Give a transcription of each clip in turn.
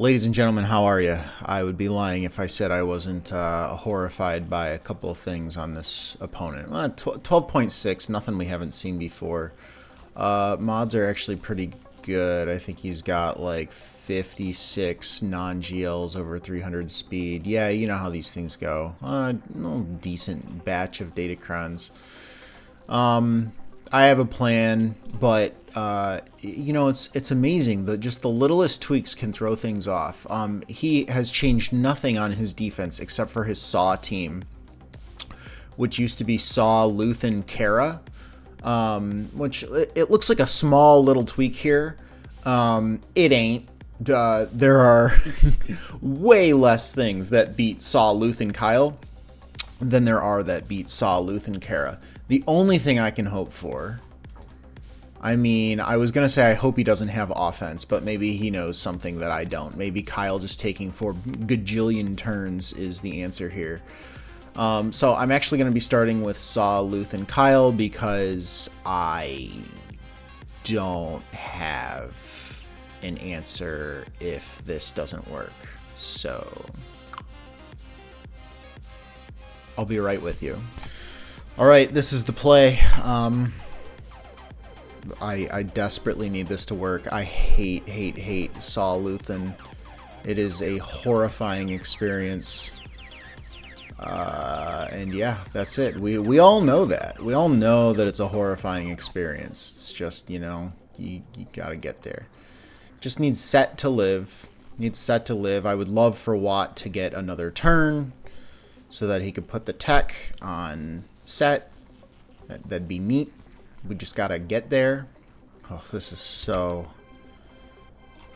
Ladies and gentlemen, how are you? I would be lying if I said I wasn't horrified by a couple of things on this opponent. 12.6, nothing we haven't seen before. Mods are actually pretty good. I think he's got like 56 non-GLs over 300 speed. Yeah, you know how these things go. No decent batch of Datacrons. I have a plan, but you know, it's amazing that just the littlest tweaks can throw things off. He has changed nothing on his defense except for his Saw team, which used to be Saw Luthen Kara, which it looks like a small little tweak here. It ain't. There are way less things that beat Saw Luthen Kyle than there are that beat Saw Luthen Kara. The only thing I can hope for, I mean, I was going to say I hope he doesn't have offense, but maybe he knows something that I don't. Maybe Kyle just taking 4 gajillion turns is the answer here. So I'm actually going to be starting with Saw Luthen Kyle because I don't have an answer if this doesn't work. So I'll be right with you. All right, this is the play. I desperately need this to work. I hate Saw Luthen. It is a horrifying experience. And yeah, that's it. We all know that. We all know that it's a horrifying experience. It's just, you know, you gotta get there. Just needs set to live. Needs set to live. I would love for Watt to get another turn so that he could put the tech on set. That'd be neat. We just gotta get there. Oh, this is so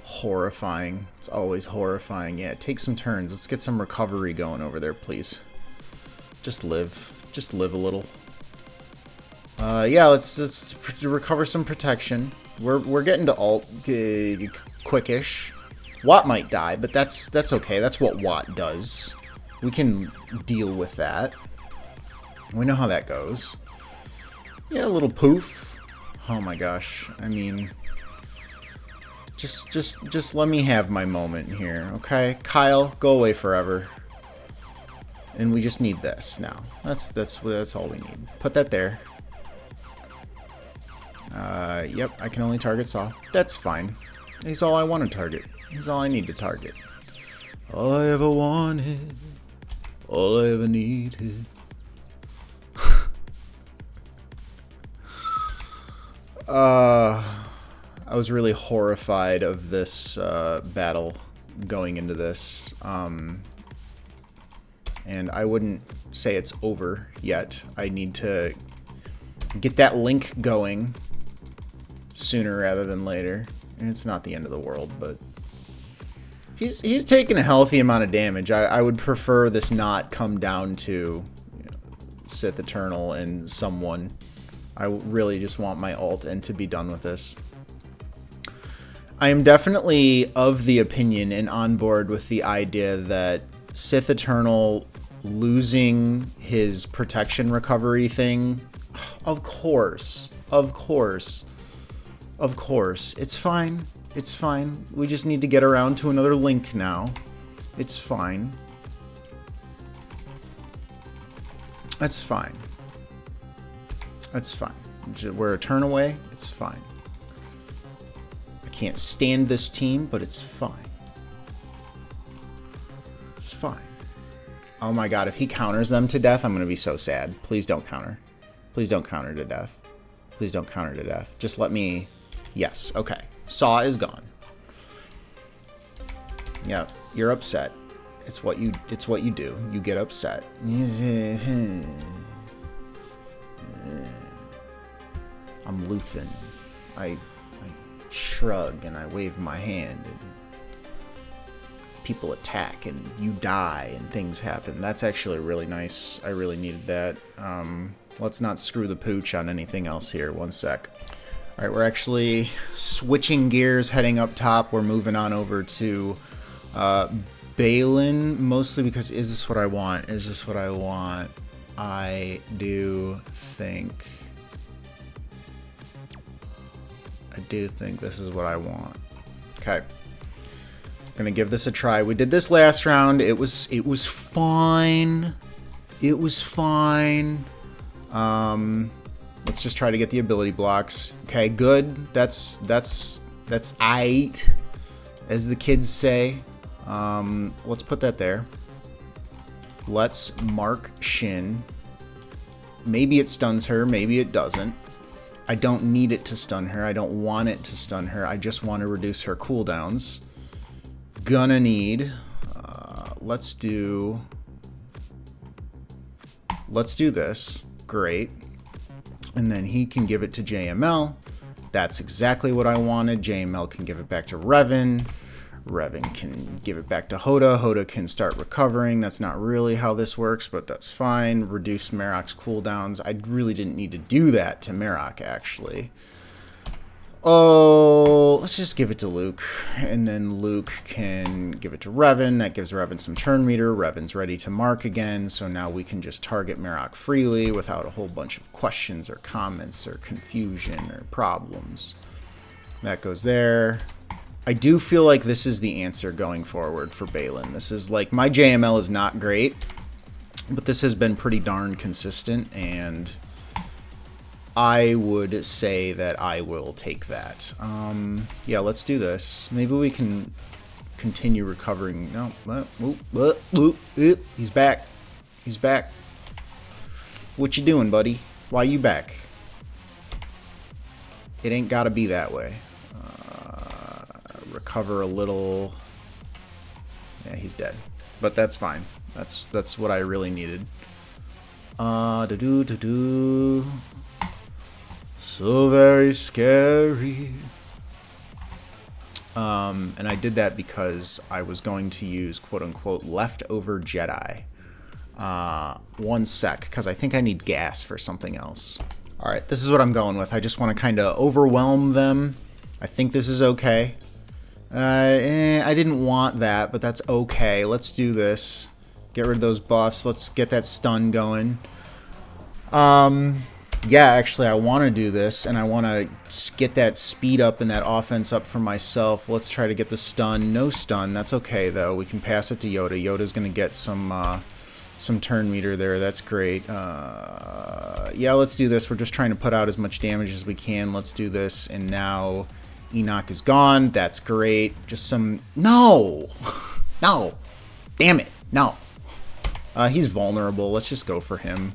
horrifying. It's always horrifying. Yeah, take some turns. Let's get some recovery going over there, please. Just live. Just live a little. Yeah, let's recover some protection. We're getting to ult quickish. Watt might die, but that's okay. That's what Watt does. We can deal with that. We know how that goes. Yeah, a little poof. Oh my gosh. I mean, just let me have my moment here, okay? Kyle, go away forever. And we just need this now. That's all we need. Put that there. Yep, I can only target Saw. That's fine. He's all I want to target. He's all I need to target. All I ever wanted. All I ever needed. I was really horrified of this battle going into this. And I wouldn't say it's over yet. I need to get that link going sooner rather than later. And it's not the end of the world, but he's taking a healthy amount of damage. I would prefer this not come down to, you know, Sith Eternal and someone. I really just want my ult and to be done with this. I am definitely of the opinion and on board with the idea that Sith Eternal losing his protection recovery thing, of course, it's fine. It's fine. We just need to get around to another link now. It's fine. That's fine. That's fine. We're a turn away. It's fine. I can't stand this team, but it's fine. It's fine. Oh my god, if he counters them to death, I'm going to be so sad. Please don't counter. Please don't counter to death. Please don't counter to death. Just let me... Yes, okay. Saw is gone. Yeah, you're upset. It's what you do. You get upset. I'm Luthen. I shrug and I wave my hand and people attack and you die and things happen. That's actually really nice. I really needed that. Let's not screw the pooch on anything else here. One sec. All right, we're actually switching gears, heading up top. We're moving on over to Baylan, mostly because is this what I want? Is this what I want? I do think this is what I want. Okay. Gonna give this a try. We did this last round. It was fine. It was fine. Let's just try to get the ability blocks. Okay, good. That's aight, as the kids say. Let's put that there. Let's mark Shin. Maybe it stuns her, maybe it doesn't. I don't need it to stun her. I don't want it to stun her. I just want to reduce her cooldowns. Gonna need... let's do this. Great. And then he can give it to JML. That's exactly what I wanted. JML can give it back to Revan. Revan can give it back to Hoda. Hoda can start recovering. That's not really how this works, but that's fine. Reduce Marok's cooldowns. I really didn't need to do that to Marok, actually. Oh, let's just give it to Luke. And then Luke can give it to Revan. That gives Revan some turn meter. Revan's ready to mark again, so now we can just target Marok freely without a whole bunch of questions or comments or confusion or problems. That goes there. I do feel like this is the answer going forward for Baylan. This is like, my JML is not great, but this has been pretty darn consistent, and I would say that I will take that. Yeah, let's do this. Maybe we can continue recovering. No, he's back. He's back. What you doing, buddy? Why you back? It ain't gotta be that way. Recover a little. Yeah, he's dead, but that's fine. That's what I really needed. So very scary. And I did that because I was going to use quote-unquote leftover Jedi. 1 sec, because I think I need gas for something else. Alright, this is what I'm going with. I just want to kind of overwhelm them. I think this is okay. I didn't want that, but that's okay. Let's do this. Get rid of those buffs. Let's get that stun going. Yeah, actually, I want to do this, and I want to get that speed up and that offense up for myself. Let's try to get the stun. No stun. That's okay, though. We can pass it to Yoda. Yoda's going to get some turn meter there. That's great. Yeah, let's do this. We're just trying to put out as much damage as we can. Let's do this, and now Enoch is gone. That's great. Just some... No! No! Damn it. No. He's vulnerable. Let's just go for him.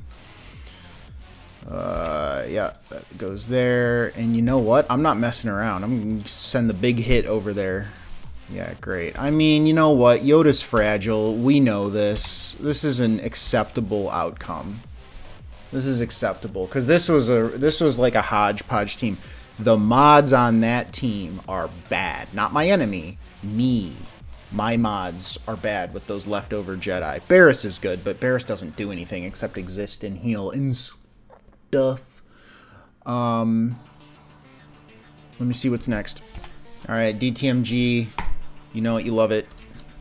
Yeah, that goes there. And you know what? I'm not messing around. I'm going to send the big hit over there. Yeah, great. I mean, you know what? Yoda's fragile. We know this. This is an acceptable outcome. This is acceptable. Because this was like a hodgepodge team. The mods on that team are bad. Not my enemy. Me. My mods are bad with those leftover Jedi. Barris is good, but Barris doesn't do anything except exist and heal and stuff. Let me see what's next. Alright, DTMG. You know it, you love it.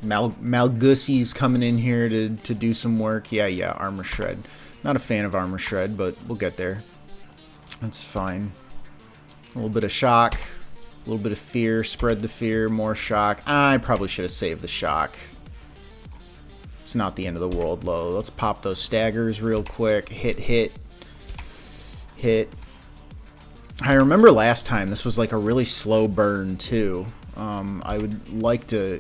Malgusi's coming in here to do some work. Yeah, Armor Shred. Not a fan of Armor Shred, but we'll get there. That's fine. A little bit of shock. A little bit of fear. Spread the fear. More shock. I probably should have saved the shock. It's not the end of the world, though. Let's pop those staggers real quick. Hit. I remember last time this was like a really slow burn, too. I would like to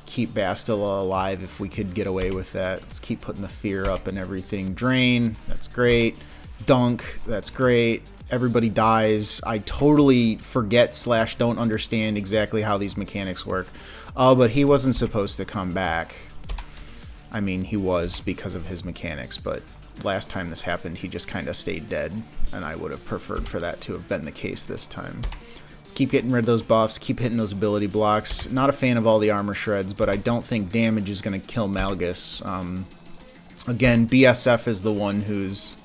keep Bastila alive if we could get away with that. Let's keep putting the fear up and everything. Drain. That's great. Dunk. That's great. Everybody dies. I totally forget / don't understand exactly how these mechanics work. Oh, but he wasn't supposed to come back. I mean, he was because of his mechanics, but last time this happened, he just kind of stayed dead, and I would have preferred for that to have been the case this time. Let's keep getting rid of those buffs, keep hitting those ability blocks. Not a fan of all the armor shreds, but I don't think damage is going to kill Malgus. Again, BSF is the one who's...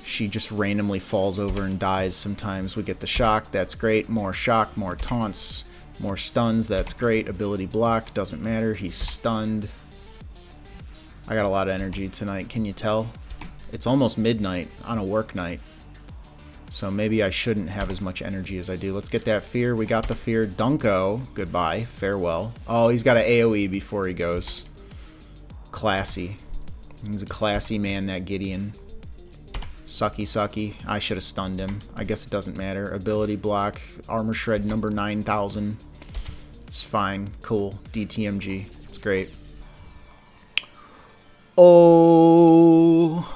She just randomly falls over and dies sometimes. We get the shock, that's great. More shock, more taunts, more stuns, that's great. Ability block, doesn't matter, he's stunned. I got a lot of energy tonight, can you tell? It's almost midnight on a work night. So maybe I shouldn't have as much energy as I do. Let's get that fear. We got the fear. Dunko. Goodbye. Farewell. Oh, he's got an AoE before he goes. Classy. He's a classy man, that Gideon. Sucky, sucky. I should have stunned him. I guess it doesn't matter. Ability block. Armor shred number 9,000. It's fine. Cool. DTMG. It's great. Oh.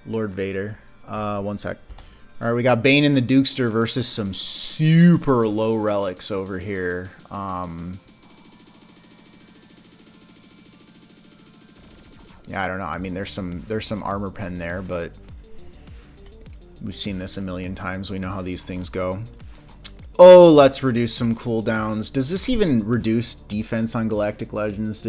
Lord Vader. One sec. Alright, we got Bane and the Dukester versus some super low relics over here. Yeah, I don't know. I mean, there's some armor pen there, but we've seen this a million times. We know how these things go. Oh, let's reduce some cooldowns. Does this even reduce defense on Galactic Legends?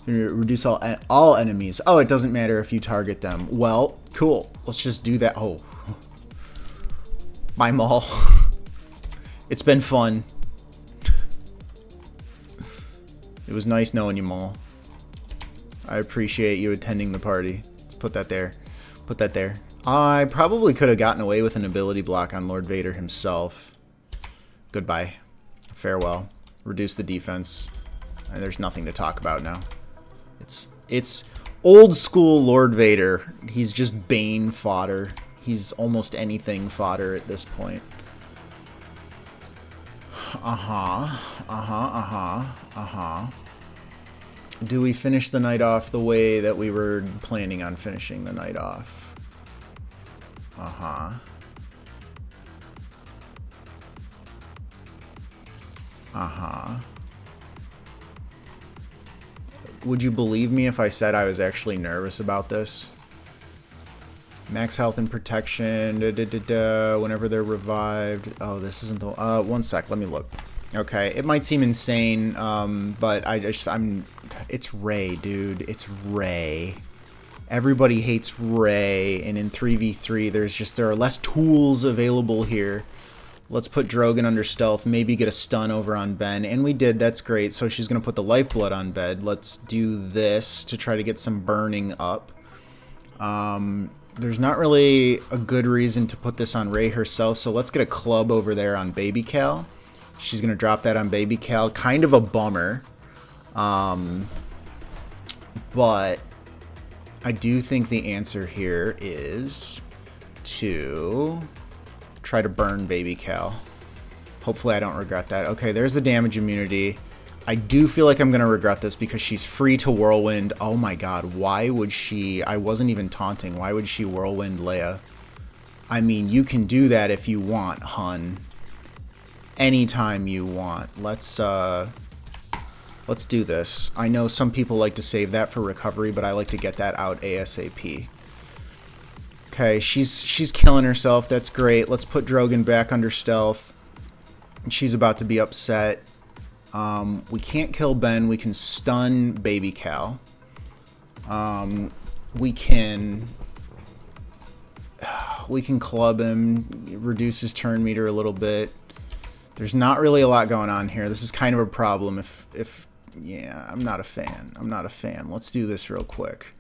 Reduce all enemies. Oh, it doesn't matter if you target them. Well, cool. Let's just do that. Oh. Bye, Maul. It's been fun. It was nice knowing you, Maul. I appreciate you attending the party. Let's put that there. Put that there. I probably could have gotten away with an ability block on Lord Vader himself. Goodbye. Farewell. Reduce the defense. And there's nothing to talk about now. It's old school Lord Vader. He's just Bane fodder. He's almost anything fodder at this point. Do we finish the night off the way that we were planning on finishing the night off? Would you believe me if I said I was actually nervous about this? Max health and protection, whenever they're revived. Oh, this isn't the one sec, let me look. Okay, it might seem insane, but it's Rey, dude. It's Rey. Everybody hates Rey, and in 3v3, there are less tools available here. Let's put Drogon under stealth, maybe get a stun over on Ben, and we did, that's great. So she's going to put the lifeblood on Ben. Let's do this to try to get some burning up. There's not really a good reason to put this on Rey herself, so let's get a club over there on Baby Cal. She's going to drop that on Baby Cal. Kind of a bummer. But I do think the answer here is to try to burn Baby Cal. Hopefully I don't regret that. Okay, there's the damage immunity. I do feel like I'm going to regret this because she's free to Whirlwind. Oh my god, why would she... I wasn't even taunting. Why would she Whirlwind Leia? I mean, you can do that if you want, hun. Anytime you want. Let's do this. I know some people like to save that for recovery, but I like to get that out ASAP. Okay, she's killing herself. That's great. Let's put Drogon back under stealth. She's about to be upset. We can't kill Ben. We can stun Baby Cal. We can club him, reduce his turn meter a little bit. There's not really a lot going on here. This is kind of a problem yeah, I'm not a fan. I'm not a fan. Let's do this real quick.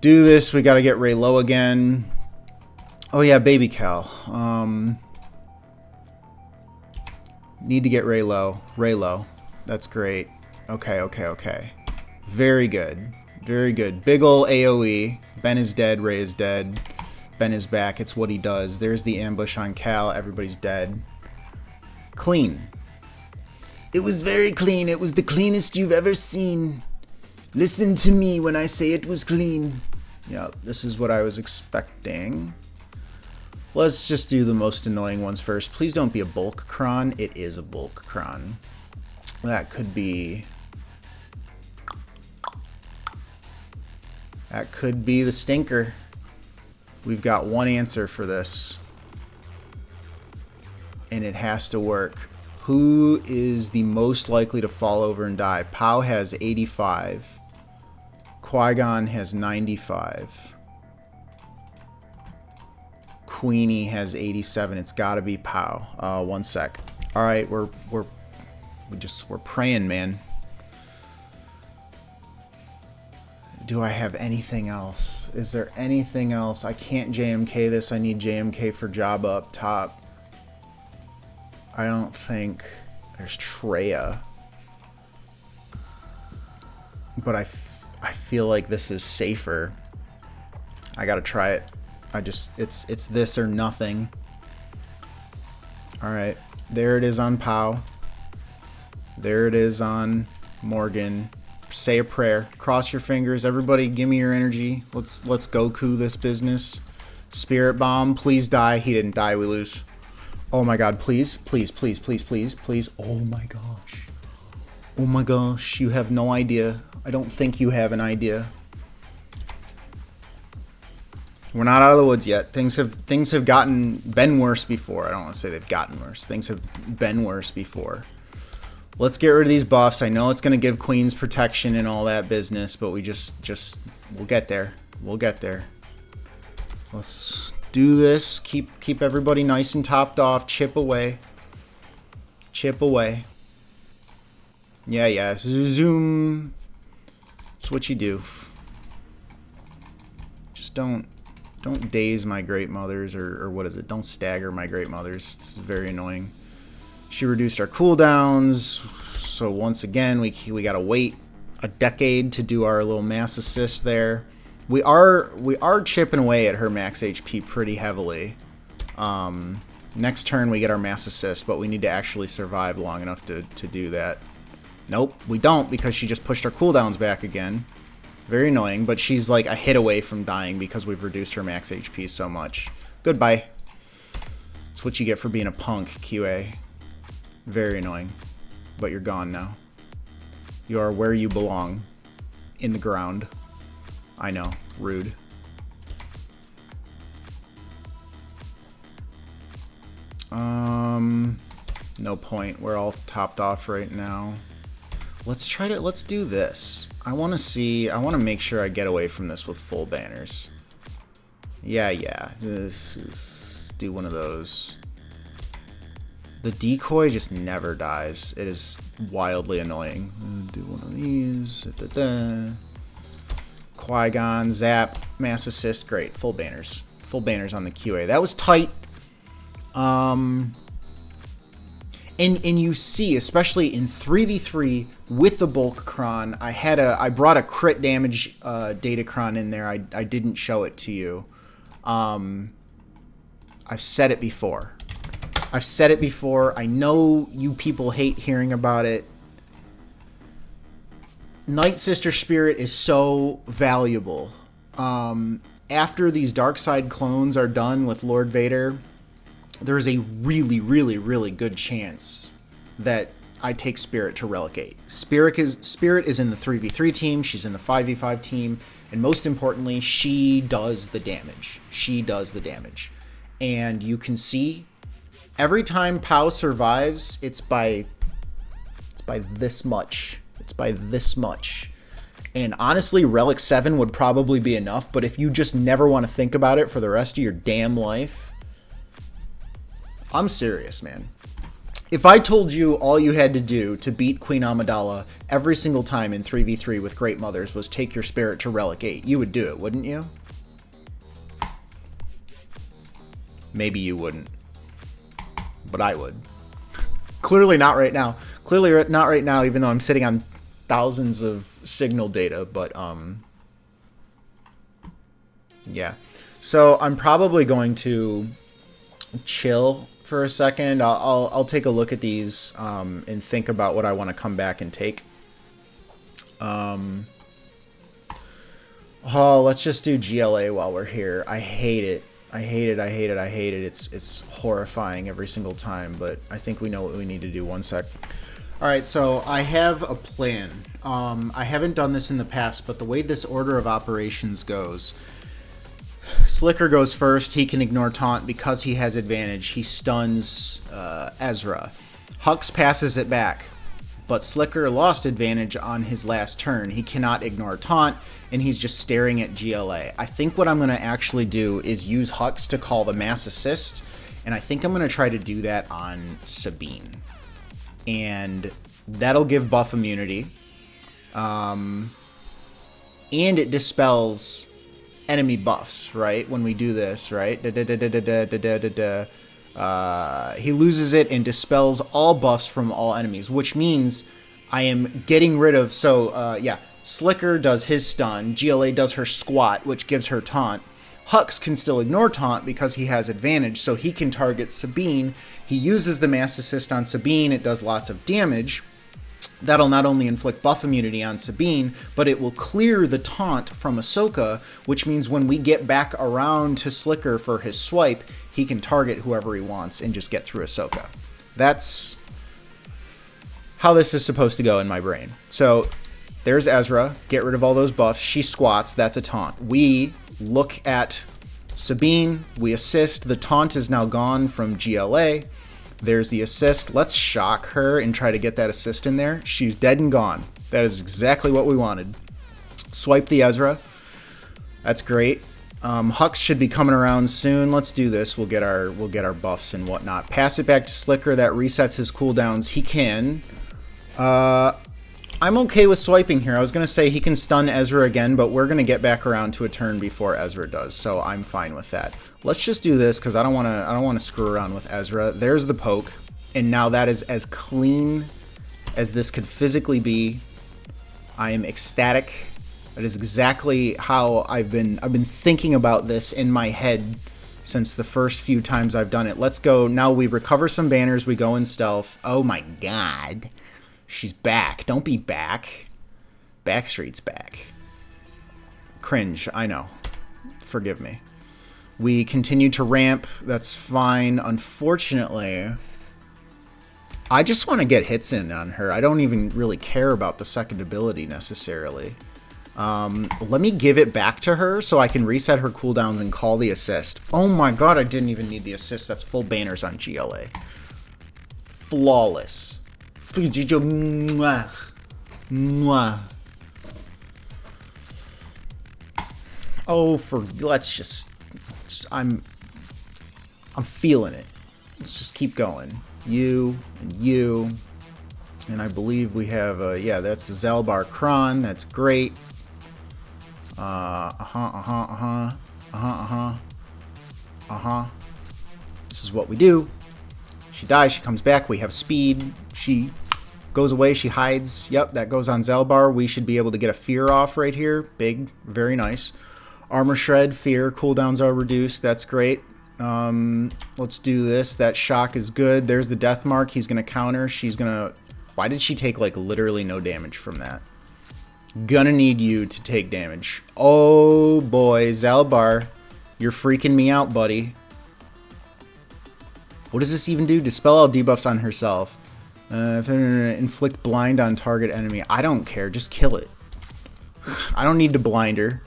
Do this. We got to get Rey low again. Oh yeah, Baby Cal. Need to get Rey low. Rey low. That's great. Okay. Very good. Very good. Big ol' AoE. Ben is dead. Rey is dead. Ben is back. It's what he does. There's the ambush on Cal. Everybody's dead. Clean. It was very clean. It was the cleanest you've ever seen. Listen to me when I say it was clean. Yep, this is what I was expecting. Let's just do the most annoying ones first. Please don't be a bulk cron. It is a bulk cron. That could be... That could be the stinker. We've got one answer for this. And it has to work. Who is the most likely to fall over and die? Pow has 85. Qui-Gon has 95. Queenie has 87. It's got to be Pow. One sec. All right, we're praying, man. Do I have anything else? Is there anything else? I can't JMK this. I need JMK for Jabba up top. I don't think... There's Traya. But I feel like this is safer. I gotta try it. It's this or nothing. Alright. There it is on Pow. There it is on Morgan. Say a prayer. Cross your fingers. Everybody give me your energy. Let's Goku this business. Spirit Bomb. Please die. He didn't die. We lose. Oh my god. Please. Please, please, please, please, please. Oh my gosh. Oh my gosh. You have no idea. I don't think you have an idea. We're not out of the woods yet. Things have been worse before. I don't want to say they've gotten worse. Things have been worse before. Let's get rid of these buffs. I know it's going to give Queens protection and all that business, but we we'll get there. We'll get there. Let's do this. Keep everybody nice and topped off. Chip away. Chip away. Yeah. Zoom. That's what you do. Just don't daze my great mothers, or what is it? Don't stagger my great mothers. It's very annoying. She reduced our cooldowns, so once again we gotta wait a decade to do our little mass assist there. We are chipping away at her max HP pretty heavily. Next turn we get our mass assist, but we need to actually survive long enough to do that. Nope, we don't, because she just pushed our cooldowns back again. Very annoying, but she's like a hit away from dying because we've reduced her max HP so much. Goodbye. That's what you get for being a punk, QA. Very annoying. But you're gone now. You are where you belong. In the ground. I know. Rude. No point. We're all topped off right now. Let's do this. I want to make sure I get away from this with full banners. Yeah. Do one of those. The decoy just never dies. It is wildly annoying. Do one of these. Qui-Gon, Zap, Mass Assist. Great. Full banners. Full banners on the QA. That was tight. And you see, especially in 3v3 with the bulk cron, I brought a crit damage datacron in there. I didn't show it to you. I've said it before. I know you people hate hearing about it. Night Sister Spirit is so valuable. After these dark side clones are done with Lord Vader, there's a really, really, really good chance that I take Spirit to Relegate. Spirit is in the 3v3 team, she's in the 5v5 team, and most importantly, she does the damage. And you can see every time Pow survives, it's by this much. And honestly, Relic 7 would probably be enough, but if you just never want to think about it for the rest of your damn life, I'm serious, man. If I told you all you had to do to beat Queen Amidala every single time in 3v3 with Great Mothers was take your Spirit to Relic 8, you would do it, wouldn't you? Maybe you wouldn't. But I would. Clearly not right now. Clearly not right now, even though I'm sitting on thousands of signal data, but yeah. So I'm probably going to chill for a second. I'll take a look at these and think about what I want to come back and take. Oh, let's just do GLA while we're here. I hate it. It's horrifying every single time, but I think we know what we need to do. One sec. All right, so I have a plan. I haven't done this in the past, but the way this order of operations goes, Slicker goes first. He can ignore taunt because he has advantage. He stuns Ezra. Hux passes it back, but Slicker lost advantage on his last turn. He cannot ignore taunt, and he's just staring at GLA. I think what I'm going to actually do is use Hux to call the mass assist, and I think I'm going to try to do that on Sabine. And that'll give buff immunity. and it dispels enemy buffs, right? When we do this, right? He loses it and dispels all buffs from all enemies, which means I am getting rid of... So, yeah, Slicker does his stun. GLA does her squat, which gives her taunt. Hux can still ignore taunt because he has advantage, so he can target Sabine. He uses the mass assist on Sabine. It does lots of damage. That'll not only inflict buff immunity on Sabine, but it will clear the taunt from Ahsoka, which means when we get back around to Slicker for his swipe, he can target whoever he wants and just get through Ahsoka. That's how this is supposed to go in my brain. So there's Ezra. Get rid of all those buffs. She squats. That's a taunt. We look at Sabine. We assist. The taunt is now gone from GLA. There's the assist. Let's shock her and try to get that assist in there. She's dead and gone. That is exactly what we wanted. Swipe the Ezra. That's great. Hux should be coming around soon. Let's do this. We'll get our buffs and whatnot. Pass it back to Slicker. That resets his cooldowns. He can. I'm okay with swiping here. I was gonna say he can stun Ezra again, but we're gonna get back around to a turn before Ezra does, so I'm fine with that. Let's just do this because I don't wanna screw around with Ezra. There's the poke, and now that is as clean as this could physically be. I am ecstatic. That is exactly how I've been thinking about this in my head since the first few times I've done it. Let's go. Now we recover some banners. We go in stealth. Oh my god. She's back. Don't be back. Backstreet's back. Cringe. I know. Forgive me. We continue to ramp. That's fine. Unfortunately, I just want to get hits in on her. I don't even really care about the second ability necessarily. Let me give it back to her so I can reset her cooldowns and call the assist. Oh my god, I didn't even need the assist. That's full banners on GLA. Flawless. Mwah. Mwah. Oh, let's just I'm feeling it. Let's just keep going. You and you, and I believe we have yeah, that's the Zalbar Kron. That's great. This is what we do. She dies, she comes back, we have speed, she goes away, she hides. Yep, that goes on Zalbar. We should be able to get a fear off right here. Big, very nice. Armor shred, fear, cooldowns are reduced. That's great. Let's do this. That shock is good. There's the death mark. He's gonna counter. She's gonna... Why did she take like literally no damage from that? Gonna need you to take damage. Oh boy, Zalbar, you're freaking me out, buddy. What does this even do? Dispel all debuffs on herself. Inflict blind on target enemy. I don't care. Just kill it. I don't need to blind her.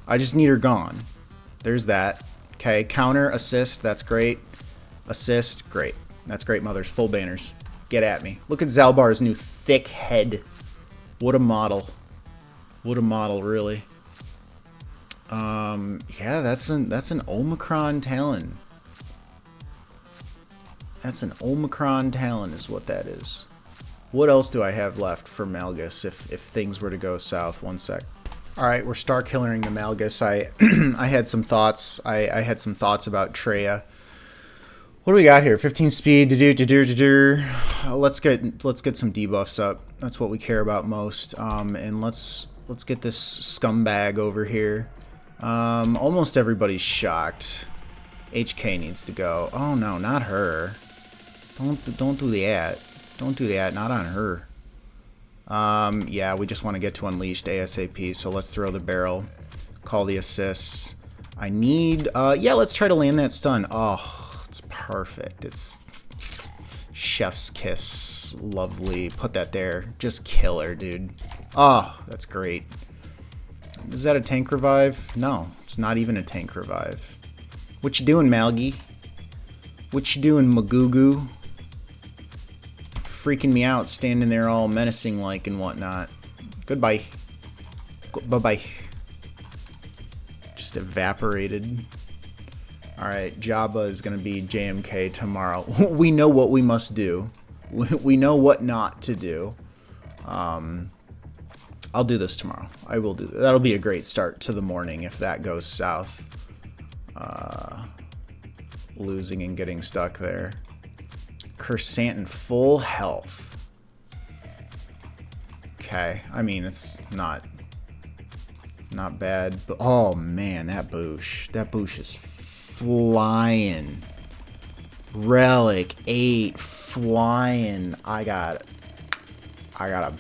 I just need her gone. There's that. Okay, counter, assist. That's great. Assist. Great. That's great, mothers. Full banners. Get at me. Look at Zalbar's new thick head. What a model. What a model, really. Yeah, that's an Omicron Talon. That's an Omicron Talon is what that is. What else do I have left for Malgus if things were to go south? One sec. Alright, we're star killering the Malgus. I had some thoughts. I had some thoughts about Traya. What do we got here? 15 speed. Let's get some debuffs up. That's what we care about most. And let's get this scumbag over here. Almost everybody's shocked. HK needs to go. Oh no, not her. Don't do that. Don't do that. Not on her. Yeah, we just want to get to Unleashed ASAP. So let's throw the barrel. Call the assists. I need. Yeah, let's try to land that stun. Oh, it's perfect. It's chef's kiss. Lovely. Put that there. Just kill her, dude. Oh, that's great. Is that a tank revive? No, it's not even a tank revive. What you doing, Malgi? What you doing, Magugu? Freaking me out, standing there all menacing like and whatnot. Goodbye. Bye-bye. Just evaporated. Alright, Jabba is going to be JMK tomorrow. We know what we must do. We know what not to do. I'll do this tomorrow. I will do that. That'll be a great start to the morning if that goes south. Losing and getting stuck there. Cursantin full health. Okay, I mean, it's not bad, but oh man, that boosh is flying. Relic 8 flying. I got a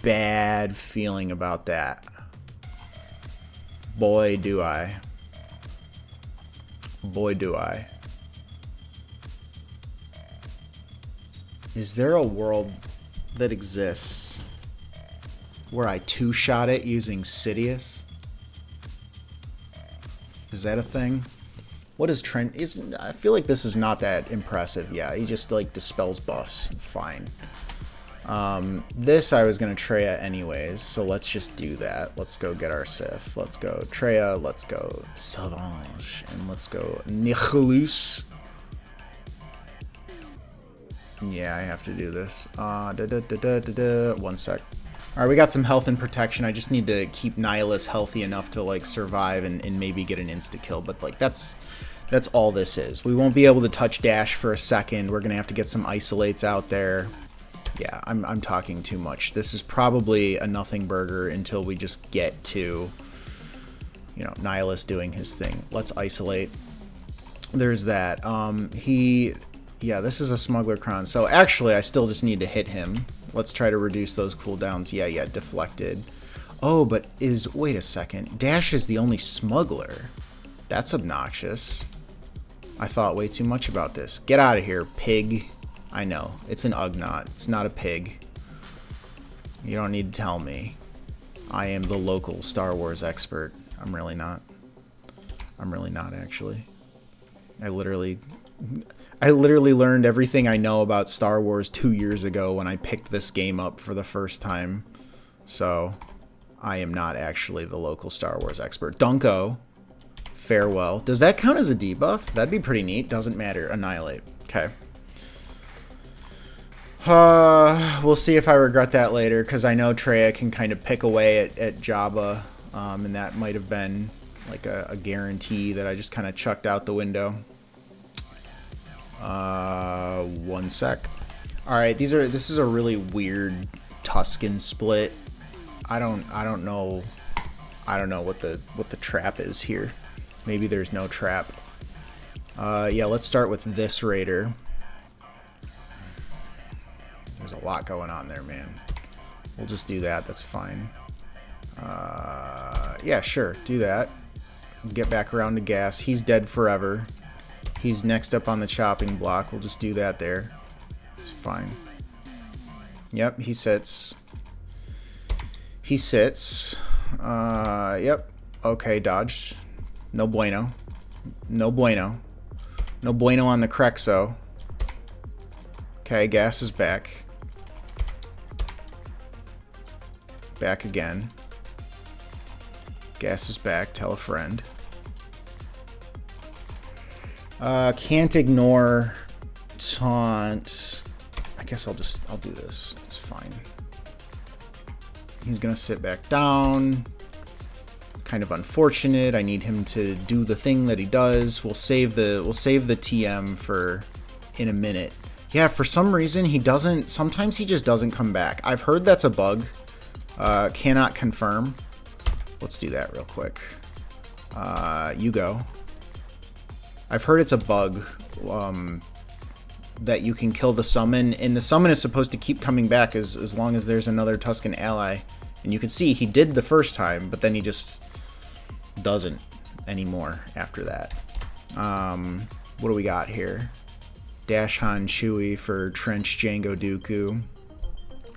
bad feeling about that. Boy do I. Boy do I. Is there a world that exists where I two-shot it using Sidious? Is that a thing? What is Trent? I feel like this is not that impressive. Yeah, he just like dispels buffs. Fine. This I was gonna Traya anyways, so let's just do that. Let's go get our Sith. Let's go Traya. Let's go Sauvage, and let's go Nihilus. Yeah, I have to do this. 1 sec. Alright, we got some health and protection. I just need to keep Nihilus healthy enough to like survive and maybe get an insta-kill, but like that's all this is. We won't be able to touch dash for a second. We're gonna have to get some isolates out there. Yeah, I'm talking too much. This is probably a nothing burger until we just get to, you know, Nihilus doing his thing. Let's isolate. There's that. Yeah, this is a Smuggler-Cron. So actually, I still just need to hit him. Let's try to reduce those cooldowns. Yeah, deflected. Oh, but wait a second. Dash is the only smuggler. That's obnoxious. I thought way too much about this. Get out of here, pig. I know, it's an Ugnaught. It's not a pig. You don't need to tell me. I am the local Star Wars expert. I'm really not. I'm really not, actually. I literally learned everything I know about Star Wars 2 years ago when I picked this game up for the first time. So, I am not actually the local Star Wars expert. Dunko, farewell. Does that count as a debuff? That'd be pretty neat. Doesn't matter. Annihilate. Okay. We'll see if I regret that later, because I know Traya can kind of pick away at Jabba, and that might have been like a guarantee that I just kind of chucked out the window. 1 sec. Alright, this is a really weird Tusken split. I don't know what the trap is here. Maybe there's no trap. Yeah, let's start with this raider. There's a lot going on there, man. We'll just do that. That's fine. Yeah, sure. Do that. Get back around to gas. He's dead forever. He's next up on the chopping block. We'll just do that there. It's fine. Yep, he sits. He sits. Yep. Okay, dodged. No bueno. No bueno. No bueno on the Crexo. Okay, gas is back. Back again. Gas is back. Tell a friend. Can't ignore taunt. I guess I'll do this. It's fine. He's gonna sit back down. It's kind of unfortunate. I need him to do the thing that he does. We'll save the TM for in a minute. Yeah, for some reason he doesn't. Sometimes he just doesn't come back. I've heard that's a bug. Cannot confirm. Let's do that real quick. You go. I've heard it's a bug that you can kill the summon, and the summon is supposed to keep coming back as long as there's another Tusken ally. And you can see he did the first time, but then he just doesn't anymore after that. What do we got here? Dash Han Chewie for Trench Jango Dooku.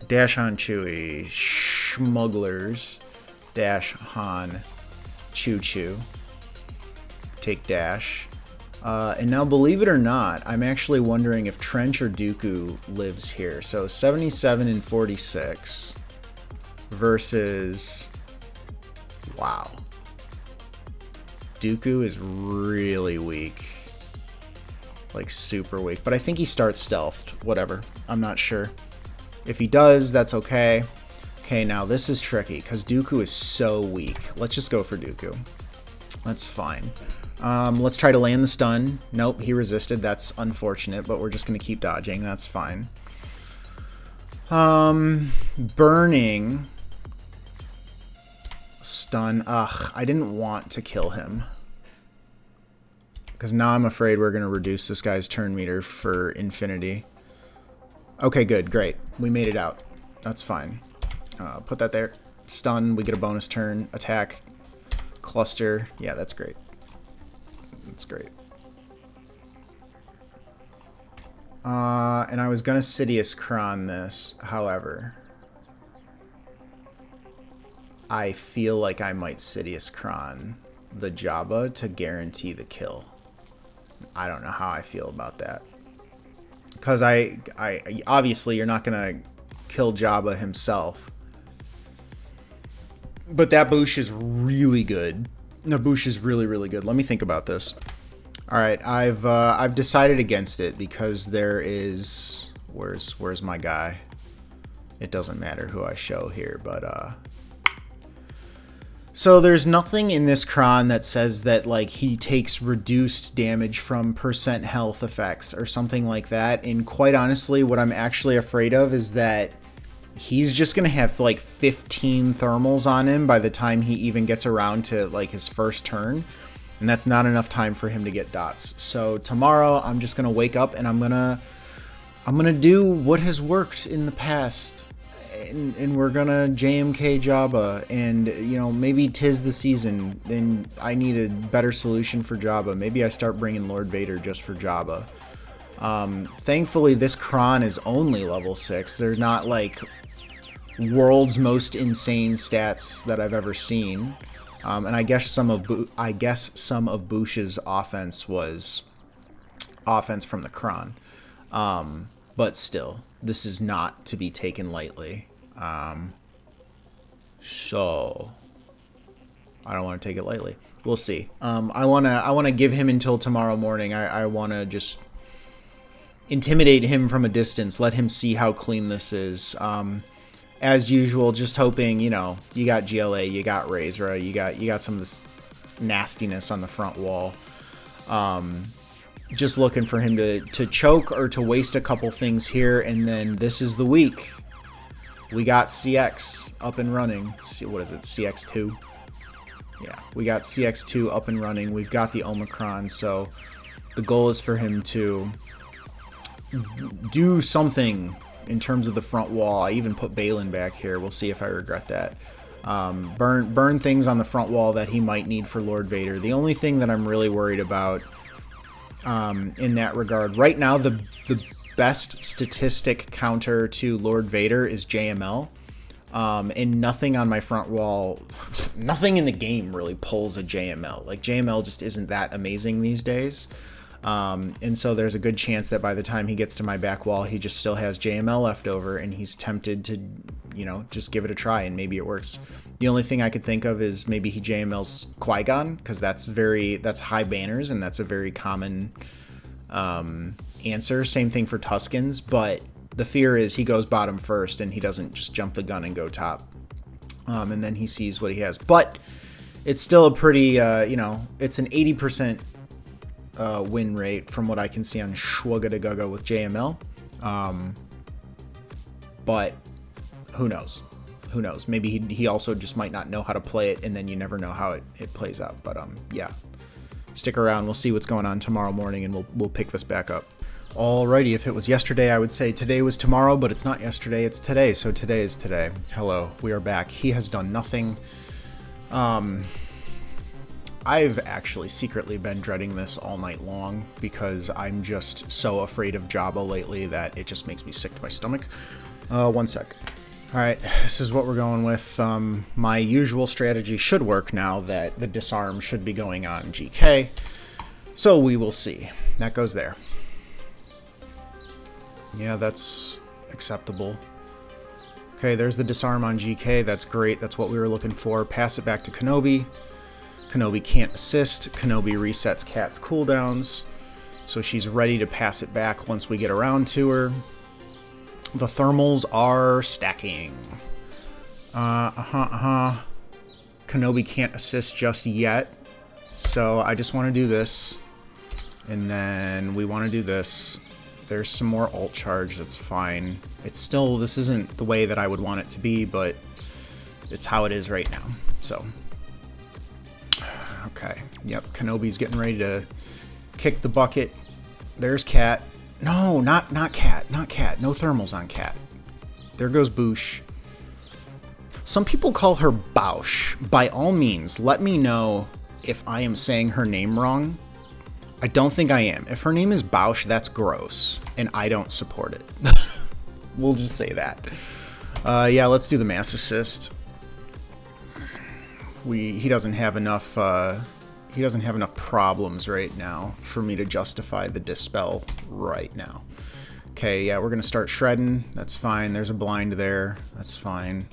Dash Han Chewie. Smugglers. Dash Han Choo Choo. Take dash. And now, believe it or not, I'm actually wondering if Trench or Dooku lives here. So 77 and 46 versus... Wow. Dooku is really weak. Like, super weak. But I think he starts stealthed. Whatever. I'm not sure. If he does, that's okay. Okay, now this is tricky because Dooku is so weak. Let's just go for Dooku. That's fine. Let's try to land the stun. Nope, he resisted. That's unfortunate, but we're just going to keep dodging. That's fine. Burning. Stun. Ugh, I didn't want to kill him. Because now I'm afraid we're going to reduce this guy's turn meter for infinity. Okay, good. Great. We made it out. That's fine. Put that there. Stun. We get a bonus turn. Attack. Cluster. Yeah, that's great. That's great. And I was going to Sidiouscron this. However, I feel like I might Sidiouscron the Jabba to guarantee the kill. I don't know how I feel about that. Because I obviously you're not going to kill Jabba himself. But that boosh is really good. The boosh is really, really good. Let me think about this. All right, I've decided against it because there is where's my guy? It doesn't matter who I show here, but so there's nothing in this Kron that says that like he takes reduced damage from percent health effects or something like that. And quite honestly, what I'm actually afraid of is that he's just going to have like 15 thermals on him by the time he even gets around to like his first turn. And that's not enough time for him to get dots. So tomorrow I'm just going to wake up and I'm going to do what has worked in the past. And we're going to JMK Jabba. And, you know, maybe 'tis the season. Then I need a better solution for Jabba. Maybe I start bringing Lord Vader just for Jabba. Thankfully, this Kron is only level 6. They're not like world's most insane stats that I've ever seen. And I guess some of Boosh's offense was offense from the Kron. But still, this is not to be taken lightly. So I don't want to take it lightly. We'll see. I wanna give him until tomorrow morning. I wanna just intimidate him from a distance. Let him see how clean this is. As usual, just hoping, you know, you got GLA, you got Razra, you got some of this nastiness on the front wall. Just looking for him to choke or to waste a couple things here, and then this is the week. We got CX up and running. What is it, CX2? Yeah, we got CX2 up and running. We've got the Omicron, so the goal is for him to do something in terms of the front wall. I even put Baylan back here. We'll see if I regret that. Burn things on the front wall that he might need for Lord Vader. The only thing that I'm really worried about in that regard, right now the best statistic counter to Lord Vader is JML. And nothing on my front wall, nothing in the game really pulls a JML. Like, JML just isn't that amazing these days. And so there's a good chance that by the time he gets to my back wall, he just still has JML left over, and he's tempted to, you know, just give it a try, and maybe it works. The only thing I could think of is maybe he JMLs Qui-Gon, because that's high banners, and that's a very common answer. Same thing for Tuskens, but the fear is he goes bottom first, and he doesn't just jump the gun and go top. And then he sees what he has. But it's still a pretty, you know, it's an 80% win rate from what I can see on SWGOH with JML. But who knows? Who knows? Maybe he also just might not know how to play it, and then you never know how it plays out. But yeah, stick around. We'll see what's going on tomorrow morning, and we'll pick this back up. Alrighty, if it was yesterday, I would say today was tomorrow, but it's not yesterday, it's today. So today is today. Hello, we are back. He has done nothing. I've actually secretly been dreading this all night long because I'm just so afraid of Jabba lately that it just makes me sick to my stomach. One sec. Alright, this is what we're going with. My usual strategy should work now that the disarm should be going on GK. So we will see. That goes there. Yeah, that's acceptable. Okay, there's the disarm on GK. That's great. That's what we were looking for. Pass it back to Kenobi. Kenobi can't assist. Kenobi resets Kat's cooldowns. So she's ready to pass it back once we get around to her. The thermals are stacking. Kenobi can't assist just yet. So I just want to do this. And then we want to do this. There's some more ult charge. That's fine. It's still, this isn't the way that I would want it to be, but it's how it is right now. So, okay. Yep, Kenobi's getting ready to kick the bucket. There's Cat. No, not Cat. Not Cat. No thermals on Cat. There goes Boosh. Some people call her Bausch. By all means, let me know if I am saying her name wrong. I don't think I am. If her name is Bausch, that's gross, and I don't support it. We'll just say that. Yeah, let's do the mass assist. He doesn't have enough. He doesn't have enough problems right now for me to justify the dispel right now. Okay, yeah, we're gonna start shredding. That's fine. There's a blind there. That's fine.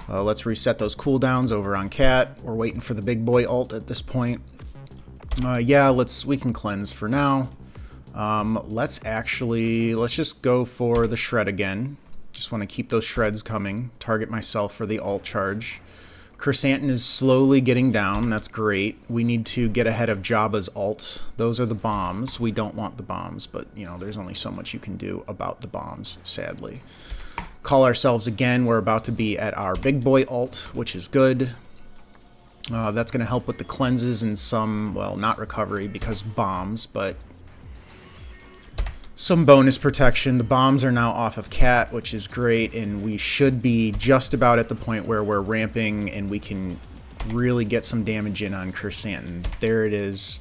Let's reset those cooldowns over on Cat. We're waiting for the big boy ult at this point. Yeah, we can cleanse for now. Let's just go for the shred again. Just want to keep those shreds coming. Target myself for the ult charge. Chrysanthemum is slowly getting down. That's great. We need to get ahead of Jabba's ult. Those are the bombs. We don't want the bombs, but you know, there's only so much you can do about the bombs, sadly. Call ourselves again. We're about to be at our big boy ult, which is good. That's going to help with the cleanses and some, well, not recovery because bombs, but some bonus protection. The bombs are now off of Cat, which is great, and we should be just about at the point where we're ramping and we can really get some damage in on Chrysanthemum. There it is.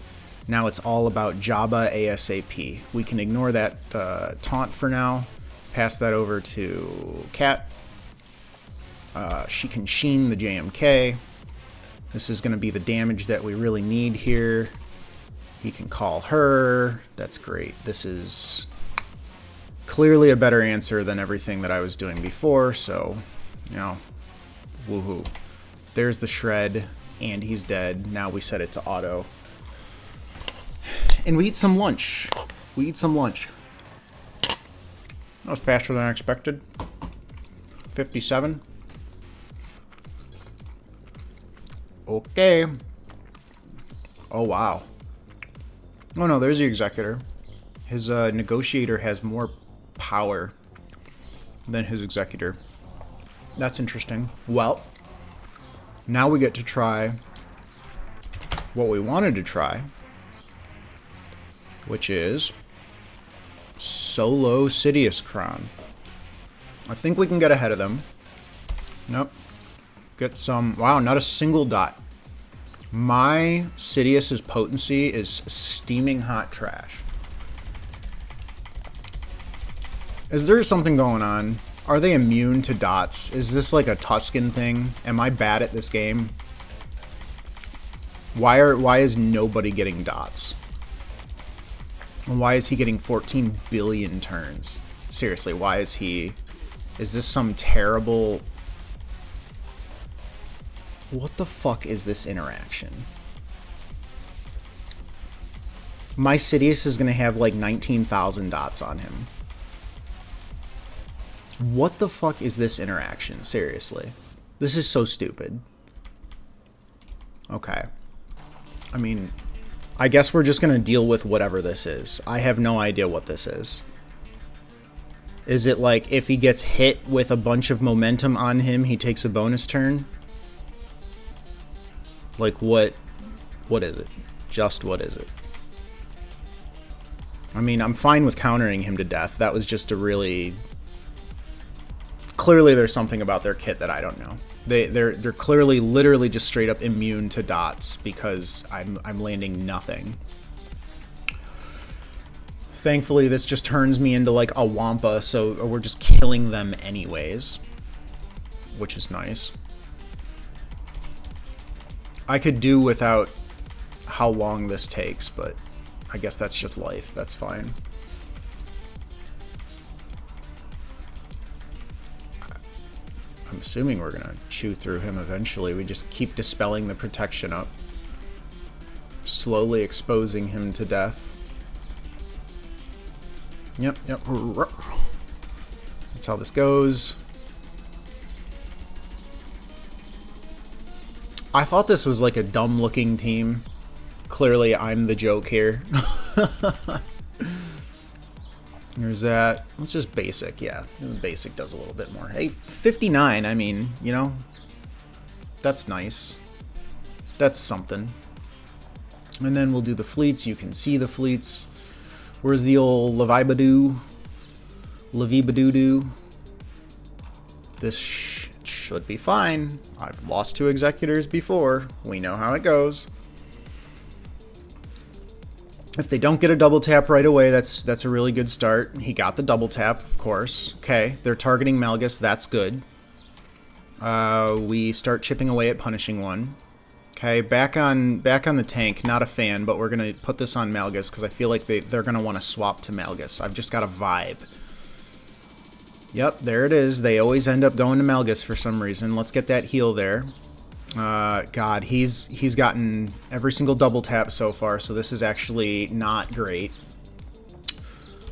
Now it's all about Jabba ASAP. We can ignore that taunt for now. Pass that over to Cat. She can sheen the JMK. This is going to be the damage that we really need here. He can call her. That's great. This is clearly a better answer than everything that I was doing before, so, you know, woohoo. There's the shred, and he's dead. Now we set it to auto. And we eat some lunch. We eat some lunch. That was faster than I expected. 57. Okay. Oh, wow. Oh, no, there's the Executor. His Negotiator has more power than his Executor. That's interesting. Well, now we get to try what we wanted to try, which is solo Sidiouscron. I think we can get ahead of them. Nope. Get some... Wow, not a single dot. My Sidious's potency is steaming hot trash. Is there something going on? Are they immune to dots? Is this like a Tusken thing? Am I bad at this game? Why is nobody getting dots? And why is he getting 14 billion turns? Seriously, why is he... Is this some terrible... What the fuck is this interaction? My Sidious is going to have like 19,000 dots on him. What the fuck is this interaction? Seriously. This is so stupid. Okay. I mean, I guess we're just going to deal with whatever this is. I have no idea what this is. Is it like if he gets hit with a bunch of momentum on him, he takes a bonus turn? Like what is it? Just what is it? I mean, I'm fine with countering him to death. That was just a really... Clearly there's something about their kit that I don't know. They're clearly literally just straight up immune to dots because I'm landing nothing. Thankfully this just turns me into like a Wampa, so we're just killing them anyways, which is nice. I could do without how long this takes, but I guess that's just life. That's fine. I'm assuming we're gonna chew through him eventually. We just keep dispelling the protection up. Slowly exposing him to death. Yep. That's how this goes. I thought this was like a dumb looking team. Clearly I'm the joke here. There's that. Let's just basic. Yeah, basic does a little bit more. Hey, 59, I mean, you know, that's nice. That's something. And then we'll do the fleets. You can see the fleets. Where's the old Levibadoo? Levibadoo-doo? This should be fine. I've lost 2 executors before. We know how it goes. If they don't get a double tap right away, that's a really good start. He got the double tap, of course. Okay, they're targeting Malgus. That's good. We start chipping away at punishing one. Okay, back on the tank. Not a fan, but we're gonna put this on Malgus because I feel like they're gonna want to swap to Malgus. I've just got a vibe. Yep, there it is. They always end up going to Malgus for some reason. Let's get that heal there. God, he's gotten every single double tap so far, so this is actually not great.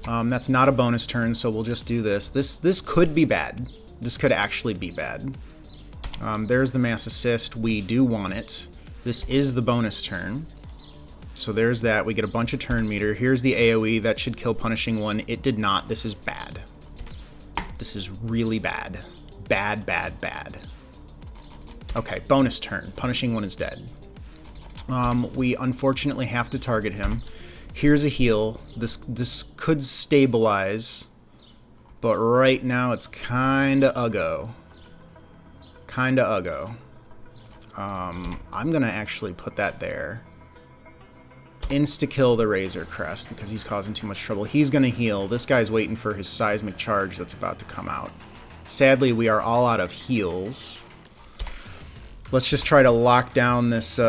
That's not a bonus turn, so we'll just do this. This could be bad. This could actually be bad. There's the mass assist. We do want it. This is the bonus turn. So there's that. We get a bunch of turn meter. Here's the AoE. That should kill punishing one. It did not. This is bad. This is really bad. Bad, bad, bad. Okay, bonus turn. Punishing one is dead. We unfortunately have to target him. Here's a heal. This could stabilize, but right now it's kinda uggo. Kinda uggo. I'm gonna actually put that there. Insta-kill the Razor Crest because he's causing too much trouble. He's gonna heal. This guy's waiting for his seismic charge that's about to come out. Sadly, we are all out of heals. Let's just try to lock down this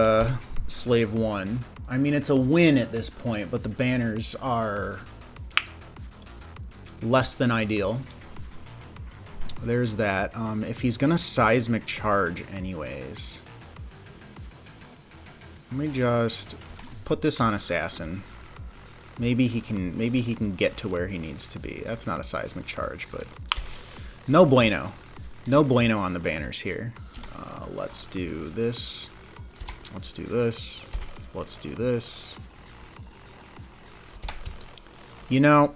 Slave 1. I mean, it's a win at this point, but the banners are less than ideal. There's that. If he's gonna seismic charge anyways, let me just put this on Assassin. Maybe he can get to where he needs to be. That's not a seismic charge, but no bueno. No bueno on the banners here. Let's do this. Let's do this. Let's do this. You know,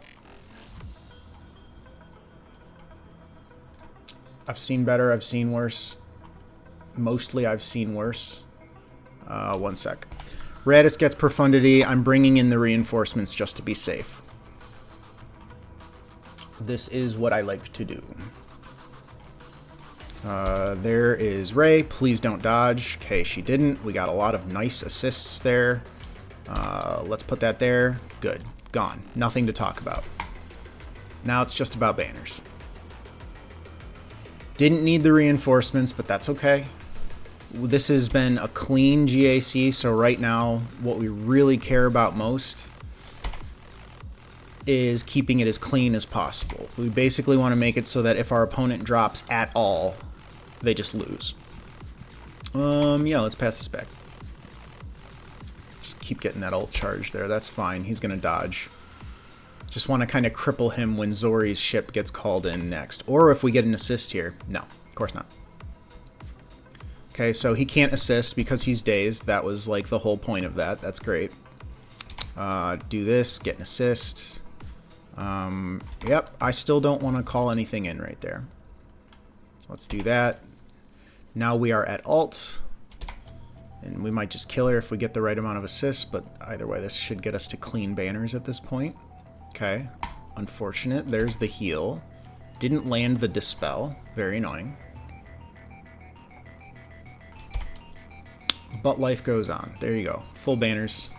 I've seen better, I've seen worse. Mostly I've seen worse. One sec. Radis gets Profundity. I'm bringing in the reinforcements just to be safe. This is what I like to do. There is Rey. Please don't dodge. Okay, she didn't. We got a lot of nice assists there. Let's put that there. Good. Gone. Nothing to talk about. Now it's just about banners. Didn't need the reinforcements, but that's okay. This has been a clean GAC, so right now what we really care about most is keeping it as clean as possible. We basically want to make it so that if our opponent drops at all, they just lose. Yeah, let's pass this back. Just keep getting that ult charge there. That's fine. He's going to dodge. Just want to kind of cripple him when Zori's ship gets called in next. Or if we get an assist here. No, of course not. Okay, so he can't assist because he's dazed. That was like the whole point of that. That's great. Do this, get an assist. Yep, I still don't want to call anything in right there. So let's do that. Now we are at alt. And we might just kill her if we get the right amount of assists, but either way, this should get us to clean banners at this point. Okay, unfortunate. There's the heal. Didn't land the dispel. Very annoying. But life goes on. There you go. Full banners.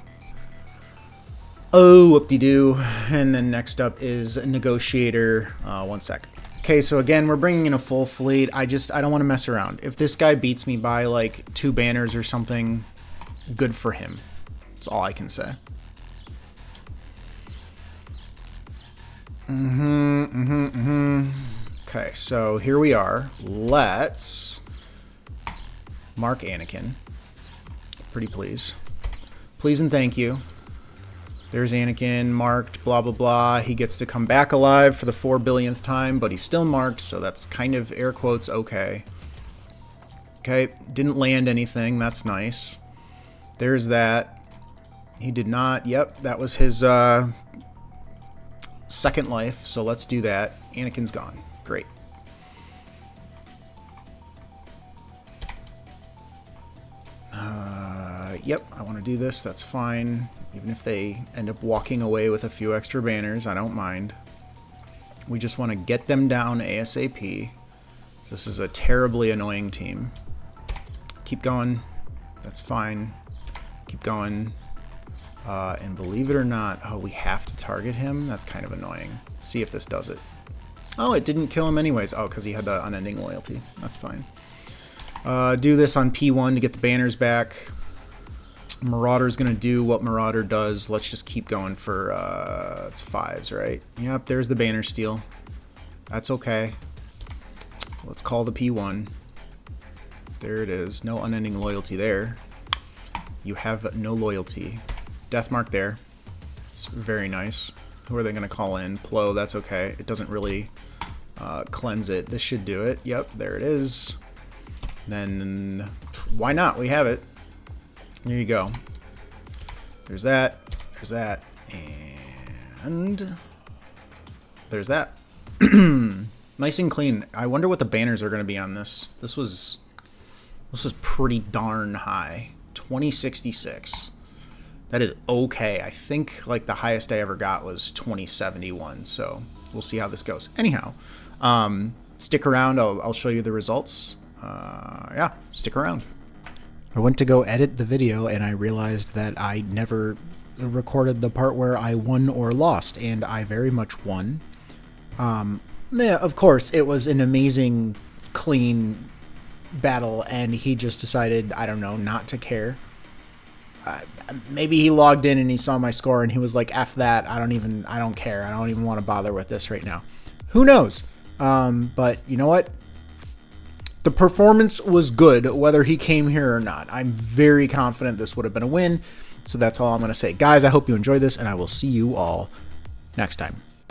Oh, whoop-de-doo. And then next up is Negotiator. One sec. Okay, so again, we're bringing in a full fleet. I don't want to mess around. If this guy beats me by like 2 banners or something, good for him. That's all I can say. Okay, so here we are. Let's mark Anakin. Pretty please. Please and thank you. There's Anakin, marked, blah, blah, blah. He gets to come back alive for the 4 billionth time, but he's still marked, so that's kind of, air quotes, okay. Okay, didn't land anything. That's nice. There's that. He did not. Yep, that was his second life, so let's do that. Anakin's gone. Great. Yep, I want to do this. That's fine. Even if they end up walking away with a few extra banners, I don't mind. We just want to get them down ASAP. This is a terribly annoying team. Keep going. That's fine. Keep going. And believe it or not, oh, we have to target him? That's kind of annoying. See if this does it. Oh, it didn't kill him anyways. Oh, because he had the unending loyalty. That's fine. Do this on P1 to get the banners back. Marauder's going to do what Marauder does. Let's just keep going for, it's 5s, right? Yep, there's the banner steal. That's okay. Let's call the P1. There it is. No unending loyalty there. You have no loyalty. Death mark there. It's very nice. Who are they going to call in? Plo, that's okay. It doesn't really cleanse it. This should do it. Yep, there it is. Then, why not? We have it. There you go. There's that. There's that. And there's that. Nice and clean. I wonder what the banners are going to be on this. This was pretty darn high. 2066. That is okay. I think like the highest I ever got was 2071. So we'll see how this goes. Anyhow, stick around. I'll show you the results. Yeah, stick around. I went to go edit the video and I realized that I never recorded the part where I won or lost, and I very much won. Yeah, of course, it was an amazing, clean battle, and he just decided, I don't know, not to care. Maybe he logged in and he saw my score and he was like, F that, I don't care. I don't even want to bother with this right now. Who knows? But you know what? The performance was good, whether he came here or not. I'm very confident this would have been a win. So that's all I'm going to say. Guys, I hope you enjoyed this, and I will see you all next time.